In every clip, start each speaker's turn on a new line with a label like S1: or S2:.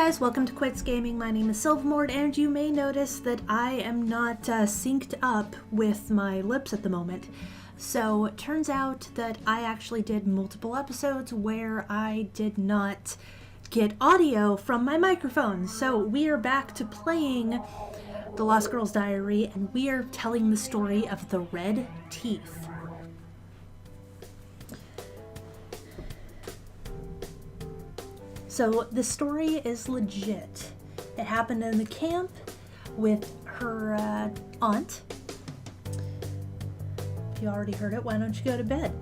S1: guys, welcome to Quits Gaming. My name is Silvermord, and you may notice that I am not synced up with my lips at the moment. So it turns out that I actually did multiple episodes where I did not get audio from my microphone. So we are back to playing The Lost Girl's Diary, and we are telling the story of the Red Teeth. So the story is legit. It happened in the camp with her aunt. If you already heard it, why don't you go to bed?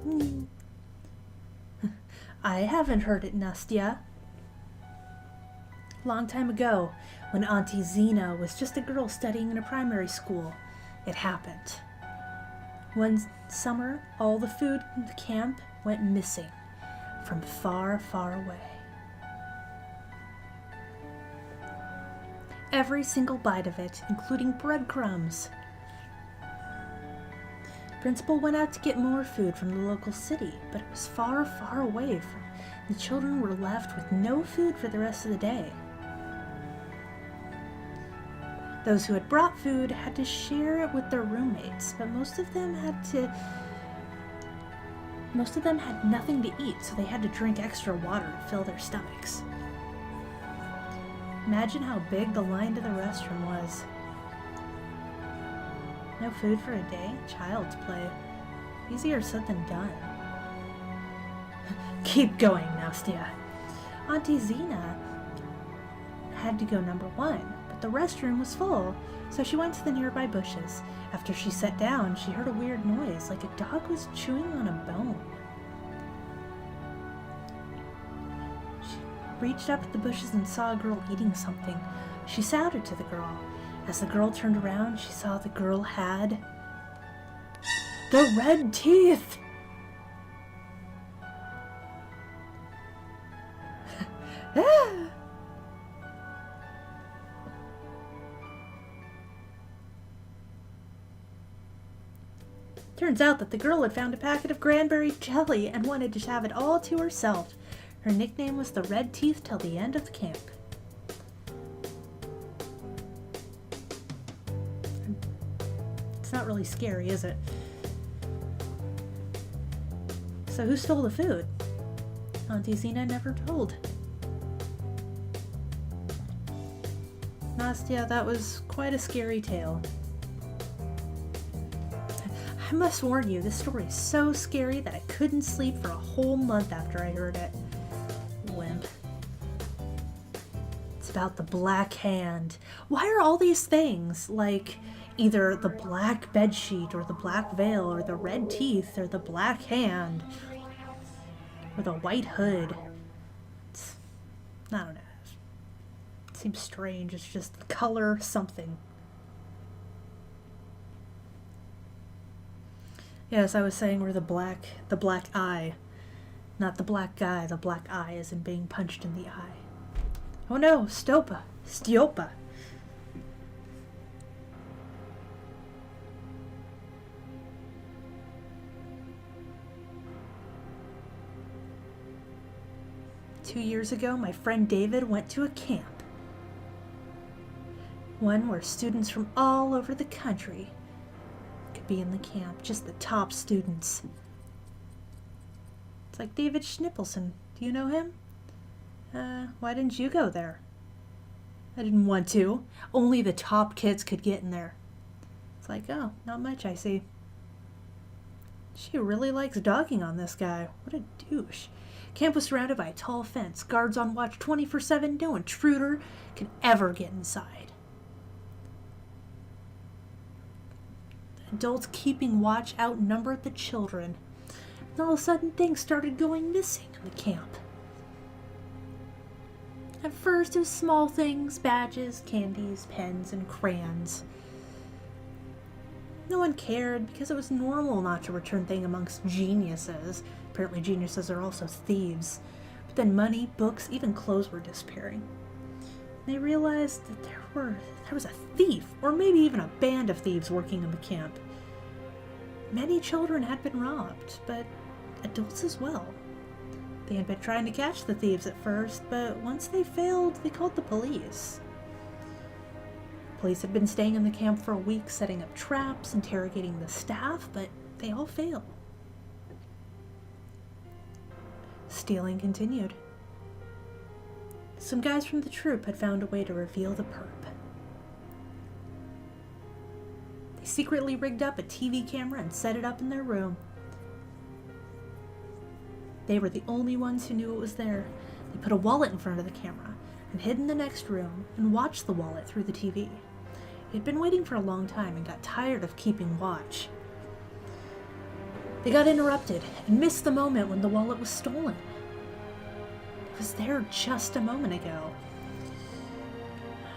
S1: I haven't heard it, Nastya. Long time ago, when Auntie Zena was just a girl studying in a primary school, it happened. One summer, all the food in the camp went missing from far, far away. Every single bite of it, including breadcrumbs. Principal went out to get more food from the local city, but it was far, far away. The children were left with no food for the rest of the day. Those who had brought food had to share it with their roommates, but most of them had nothing to eat, so they had to drink extra water to fill their stomachs. Imagine how big the line to the restroom was. No food for a day? Child's play. Easier said than done. Keep going, Nastya. Auntie Zena had to go number one, but the restroom was full, so she went to the nearby bushes. After she sat down, she heard a weird noise, like a dog was chewing on a bone. Reached up at the bushes and saw a girl eating something. She shouted to the girl. As the girl turned around, she saw the girl had the red teeth. Turns out that the girl had found a packet of cranberry jelly and wanted to have it all to herself. Her nickname was the Red Teeth till the end of the camp. It's not really scary, is it? So who stole the food? Auntie Zena never told. Nastya, that was quite a scary tale. I must warn you, this story is so scary that I couldn't sleep for a whole month after I heard it. Wimp. It's about the Black Hand. Why are all these things, like either the black bedsheet or the black veil or the red teeth or the black hand or the white hood? I don't know. It seems strange. It's just the color something. Yes, I was saying we're the black eye. Not the black guy. The black eye isn't being punched in the eye. Oh no, Stiopa. 2 years ago, my friend David went to a camp. One where students from all over the country could be in the camp. Just the top students. It's like David Schnippelson. Do you know him? Why didn't you go there? I didn't want to. Only the top kids could get in there. It's like, oh, not much, I see. She really likes dogging on this guy. What a douche. Camp was surrounded by a tall fence. Guards on watch 24/7. No intruder could ever get inside. The adults keeping watch outnumbered the children. And all of a sudden, things started going missing in the camp. At first, it was small things, badges, candies, pens, and crayons. No one cared because it was normal not to return things amongst geniuses. Apparently geniuses are also thieves. But then money, books, even clothes were disappearing. They realized that there was a thief, or maybe even a band of thieves working in the camp. Many children had been robbed, but adults as well. They had been trying to catch the thieves at first, but once they failed, they called the police. Police had been staying in the camp for a week, setting up traps, interrogating the staff, but they all failed. Stealing continued. Some guys from the troop had found a way to reveal the perp. They secretly rigged up a TV camera and set it up in their room. They were the only ones who knew it was there. They put a wallet in front of the camera and hid in the next room and watched the wallet through the TV. They'd been waiting for a long time and got tired of keeping watch. They got interrupted and missed the moment when the wallet was stolen. It was there just a moment ago.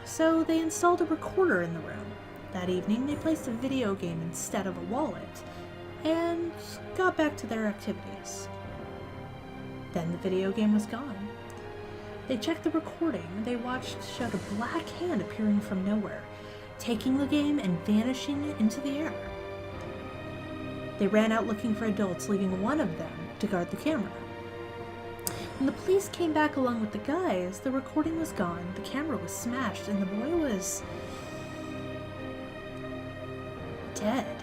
S1: So they installed a recorder in the room. That evening, they placed a video game instead of a wallet and got back to their activities. Then the video game was gone. They checked the recording they watched showed a black hand appearing from nowhere, taking the game and vanishing into the air. They ran out looking for adults, leaving one of them to guard the camera. When the police came back along with the guys, the recording was gone, the camera was smashed, and the boy was dead,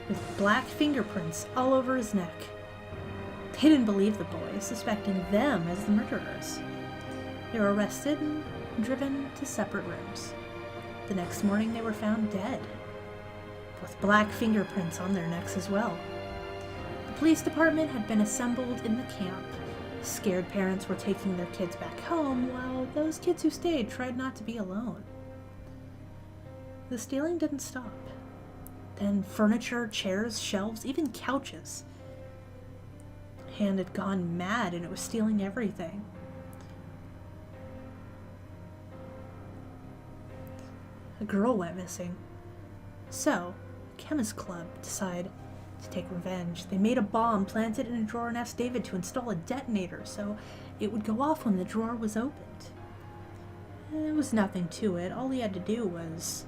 S1: with black fingerprints all over his neck. They didn't believe the boys, suspecting them as the murderers. They were arrested and driven to separate rooms. The next morning they were found dead, with black fingerprints on their necks as well. The police department had been assembled in the camp. Scared parents were taking their kids back home, while those kids who stayed tried not to be alone. The stealing didn't stop. Then furniture, chairs, shelves, even couches. The hand had gone mad and it was stealing everything. A girl went missing. So, the chemist club decided to take revenge. They made a bomb, planted it in a drawer, and asked David to install a detonator so it would go off when the drawer was opened. There was nothing to it. All he had to do was...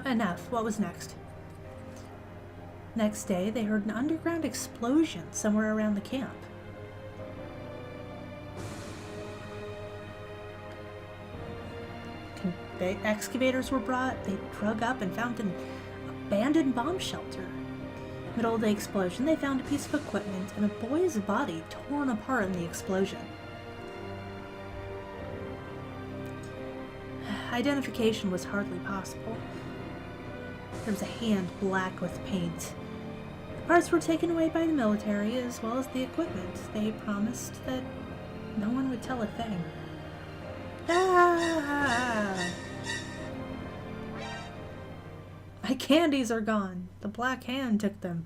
S1: Enough. What was next? Next day, they heard an underground explosion somewhere around the camp. Excavators were brought. They dug up and found an abandoned bomb shelter. Middle of the explosion, they found a piece of equipment and a boy's body torn apart in the explosion. Identification was hardly possible. There was a hand black with paint. The parts were taken away by the military as well as the equipment. They promised that no one would tell a thing. My candies are gone. The black hand took them.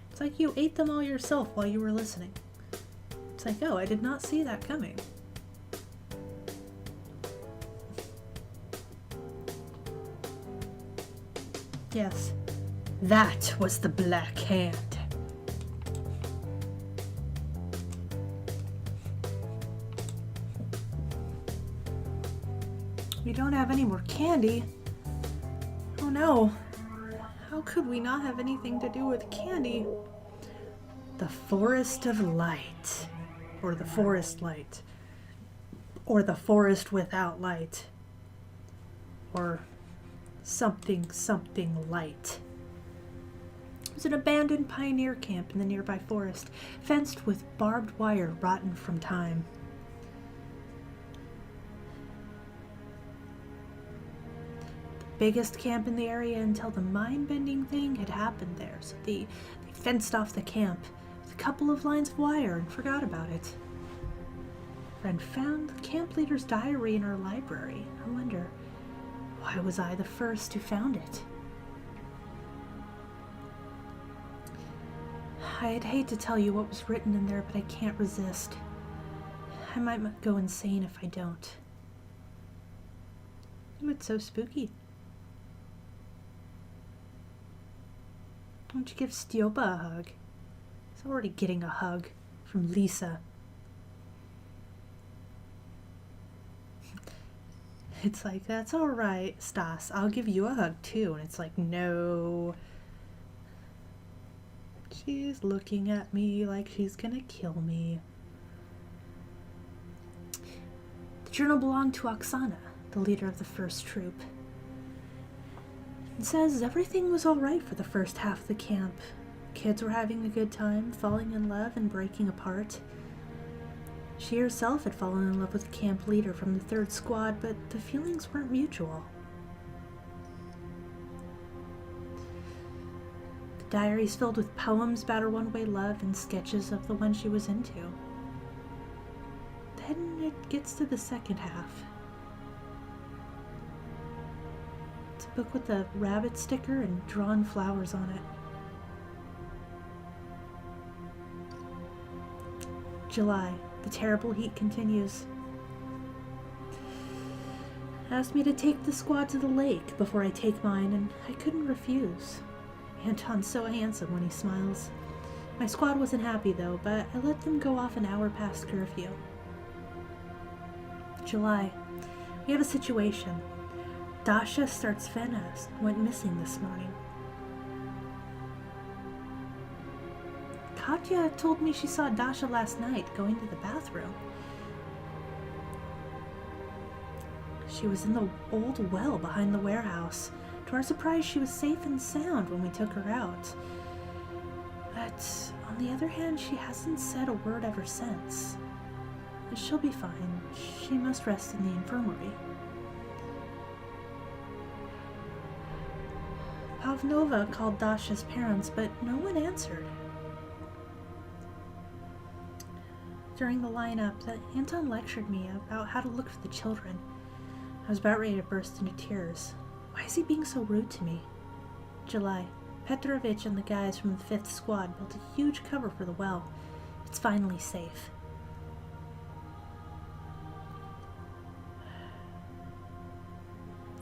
S1: It's like you ate them all yourself while you were listening. It's like, oh, I did not see that coming. Yes, that was the black hand. We don't have any more candy. Oh no. How could we not have anything to do with candy? The forest of light. Or the forest light. Or the forest without light. Or something light. It was an abandoned pioneer camp in the nearby forest, fenced with barbed wire rotten from time. Biggest camp in the area until the mind-bending thing had happened there, so they fenced off the camp with a couple of lines of wire and forgot about it. Friend found the camp leader's diary in her library. I wonder, why was I the first who found it? I'd hate to tell you what was written in there, but I can't resist. I might go insane if I don't. Oh, it's so spooky. Why don't you give Stiopa a hug? He's already getting a hug from Lisa. It's like, that's alright, Stas. I'll give you a hug too. And it's like, no. She's looking at me like she's gonna kill me. The journal belonged to Oksana, the leader of the first troop. It says everything was alright for the first half of the camp. Kids were having a good time, falling in love and breaking apart. She herself had fallen in love with the camp leader from the third squad, but the feelings weren't mutual. The diary's filled with poems about her one-way love and sketches of the one she was into. Then it gets to the second half. It's a book with a rabbit sticker and drawn flowers on it. July. The terrible heat continues. Asked me to take the squad to the lake before I take mine, and I couldn't refuse. Anton's so handsome when he smiles. My squad wasn't happy though, but I let them go off an hour past curfew. July. We have a situation. Dasha Startsvena went missing this morning. Katya told me she saw Dasha last night going to the bathroom. She was in the old well behind the warehouse. To our surprise, she was safe and sound when we took her out. But on the other hand, she hasn't said a word ever since. She'll be fine. She must rest in the infirmary. Pavnova called Dasha's parents, but no one answered. During the lineup, Anton lectured me about how to look for the children. I was about ready to burst into tears. Why is he being so rude to me? July. Petrovich and the guys from the 5th squad built a huge cover for the well. It's finally safe.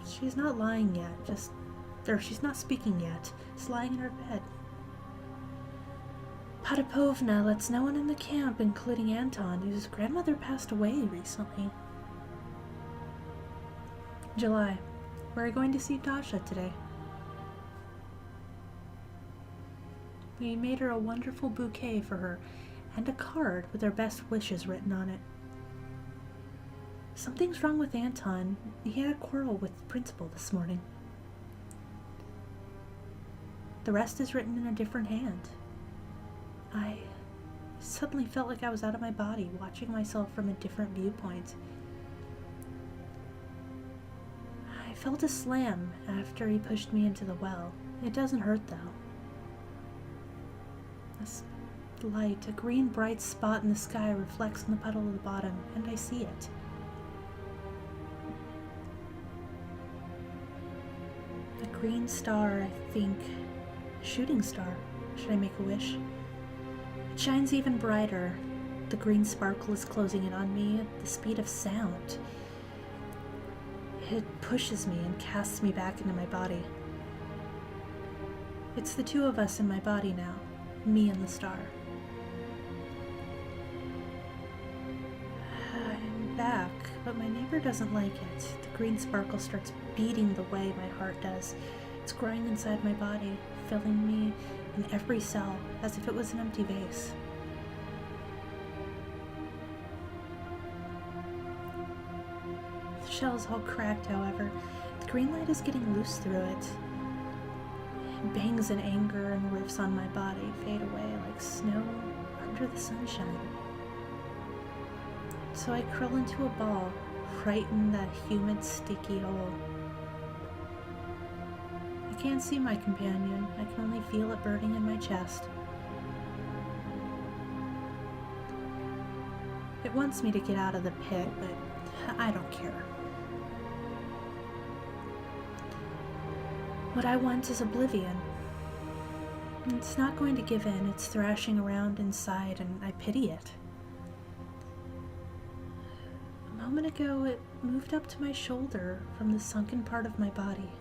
S1: She's not lying yet, she's not speaking yet. She's lying in her bed. Potapovna lets no one in the camp, including Anton, whose grandmother passed away recently. July. We're going to see Dasha today. We made her a wonderful bouquet for her and a card with our best wishes written on it. Something's wrong with Anton. He had a quarrel with the principal this morning. The rest is written in a different hand. I suddenly felt like I was out of my body, watching myself from a different viewpoint. I felt a slam after he pushed me into the well. It doesn't hurt though. This light, a green bright spot in the sky, reflects on the puddle at the bottom, and I see it. A green star, I think. A shooting star. Should I make a wish? It shines even brighter. The green sparkle is closing in on me at the speed of sound. It pushes me and casts me back into my body. It's the two of us in my body now, me and the star. I'm back, but my neighbor doesn't like it. The green sparkle starts beating the way my heart does. It's growing inside my body, filling me in every cell, as if it was an empty vase. The shell's all cracked, however. The green light is getting loose through it. It bangs in anger and riffs on my body, fade away like snow under the sunshine. So I curl into a ball, right in that humid, sticky hole. I can't see my companion. I can only feel it burning in my chest. It wants me to get out of the pit, but I don't care. What I want is oblivion. It's not going to give in. It's thrashing around inside, and I pity it. A moment ago, it moved up to my shoulder from the sunken part of my body.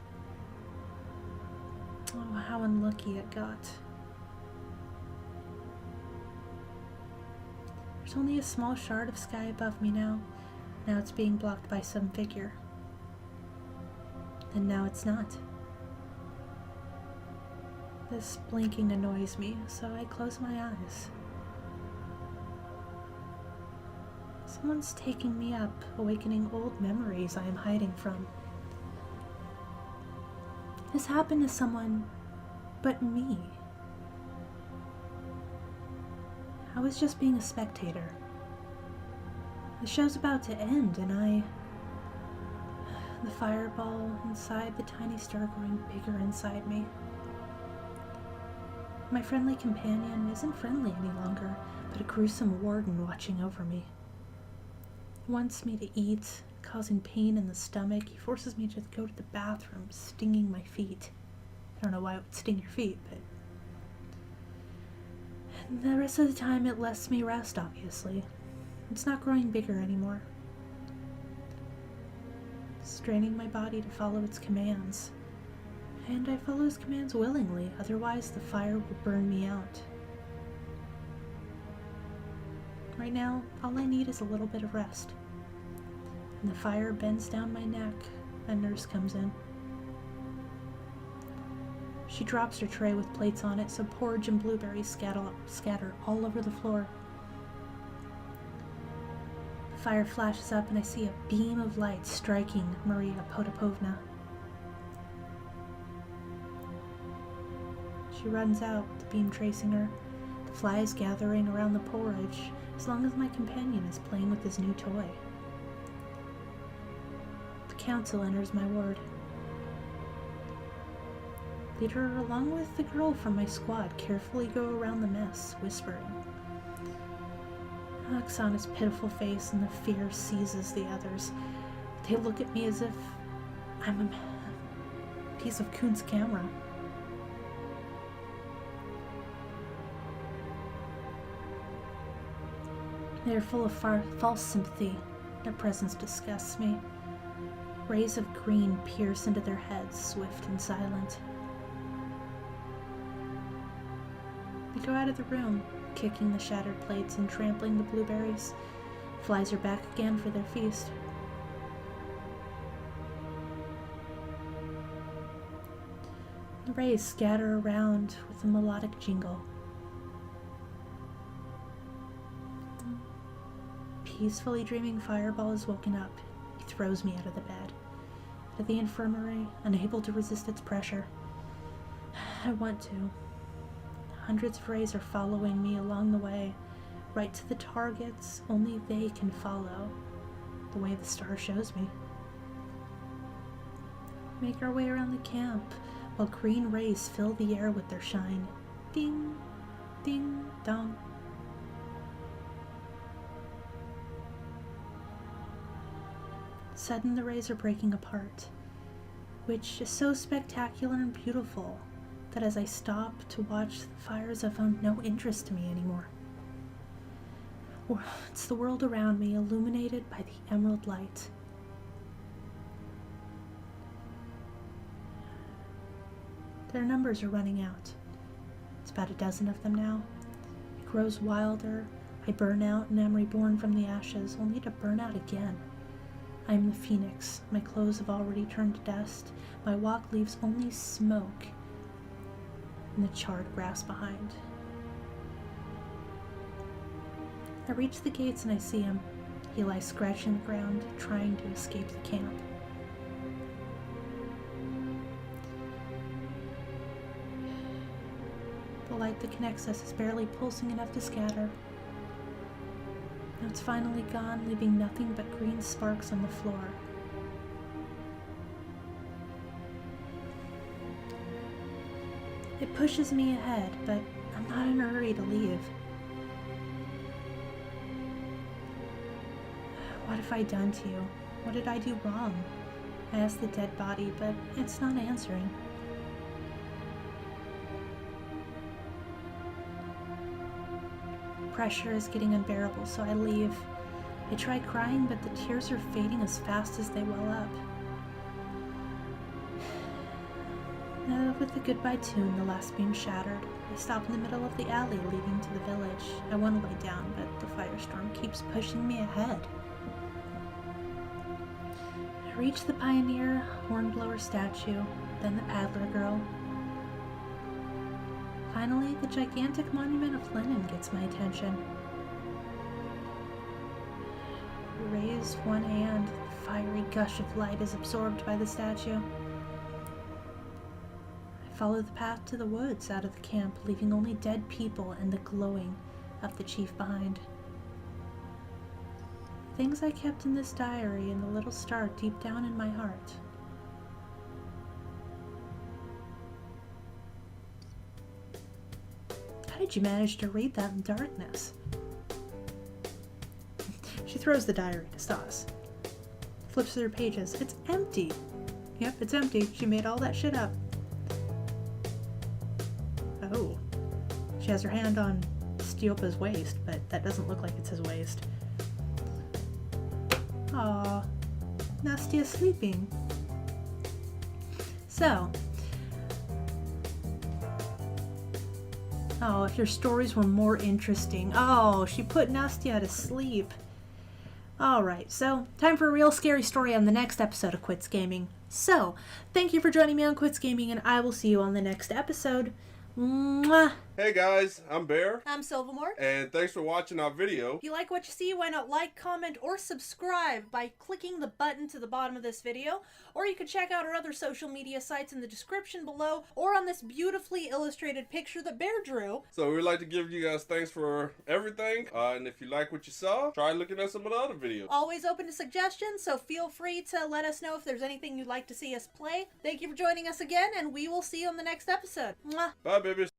S1: Oh, how unlucky it got. There's only a small shard of sky above me now. Now it's being blocked by some figure. And now it's not. This blinking annoys me, so I close my eyes. Someone's taking me up, awakening old memories I am hiding from. This happened to someone but me. I was just being a spectator. The show's about to end, and the fireball inside the tiny star growing bigger inside me. My friendly companion isn't friendly any longer, but a gruesome warden watching over me. He wants me to eat, causing pain in the stomach. He forces me to go to the bathroom, stinging my feet. I don't know why it would sting your feet, but... And the rest of the time it lets me rest, obviously. It's not growing bigger anymore. Straining my body to follow its commands. And I follow his commands willingly, otherwise the fire will burn me out. Right now, all I need is a little bit of rest. And the fire bends down my neck. A nurse comes in. She drops her tray with plates on it, so porridge and blueberries scatter all over the floor. The fire flashes up and I see a beam of light striking Maria Potapovna. She runs out, the beam tracing her, the flies gathering around the porridge, as long as my companion is playing with his new toy. The council enters my ward. Leader, along with the girl from my squad, carefully go around the mess, whispering. Oksana's pitiful face and the fear seizes the others. They look at me as if I'm a piece of Kuhn's camera. They are full of false sympathy. Their presence disgusts me. Rays of green pierce into their heads, swift and silent. They go out of the room, kicking the shattered plates and trampling the blueberries. Flies are back again for their feast. The rays scatter around with a melodic jingle. Peacefully dreaming Fireball is woken up. He throws me out of the bed. To the infirmary, unable to resist its pressure. I want to. Hundreds of rays are following me along the way, right to the targets only they can follow, the way the star shows me. Make our way around the camp, while green rays fill the air with their shine. Ding, ding, dong. Suddenly the rays are breaking apart, which is so spectacular and beautiful that as I stop to watch the fires have found no interest to me anymore. It's the world around me illuminated by the emerald light. Their numbers are running out. It's about a dozen of them now. It grows wilder. I burn out and am reborn from the ashes, only to burn out again. I am the phoenix. My clothes have already turned to dust. My walk leaves only smoke and the charred grass behind. I reach the gates and I see him. He lies scratching the ground, trying to escape the camp. The light that connects us is barely pulsing enough to scatter. Now it's finally gone, leaving nothing but green sparks on the floor. It pushes me ahead, but I'm not in a hurry to leave. What have I done to you? What did I do wrong? I ask the dead body, but it's not answering. Pressure is getting unbearable, so I leave. I try crying, but the tears are fading as fast as they well up. With the goodbye tune, the last beam shattered. I stop in the middle of the alley leading to the village. I want to lay down, but the firestorm keeps pushing me ahead. I reach the pioneer hornblower statue, then the paddler girl. Finally, the gigantic monument of Lenin gets my attention. Raise one hand, the fiery gush of light is absorbed by the statue. I follow the path to the woods out of the camp, leaving only dead people and the glowing of the chief behind. Things I kept in this diary and the little star deep down in my heart. How did you manage to read that in darkness? She throws the diary to Stas. Flips through pages. It's empty. Yep, it's empty. She made all that shit up. Oh. She has her hand on Stiopa's waist, but that doesn't look like it's his waist. Aw. Nastia's sleeping. So. Oh, if your stories were more interesting. Oh, she put Nastia to sleep. Alright, so time for a real scary story on the next episode of Quits Gaming. So, thank you for joining me on Quits Gaming, and I will see you on the next episode. Mwah!
S2: Hey guys, I'm Bear.
S1: I'm Silvermore.
S2: And thanks for watching our video.
S1: If you like what you see, why not like, comment, or subscribe by clicking the button to the bottom of this video, or you can check out our other social media sites in the description below, or on this beautifully illustrated picture that Bear drew.
S2: So we'd like to give you guys thanks for everything, and if you like what you saw, try looking at some of the other videos.
S1: Always open to suggestions, so feel free to let us know if there's anything you'd like to see us play. Thank you for joining us again, and we will see you on the next episode. Mwah!
S2: Bye, babies.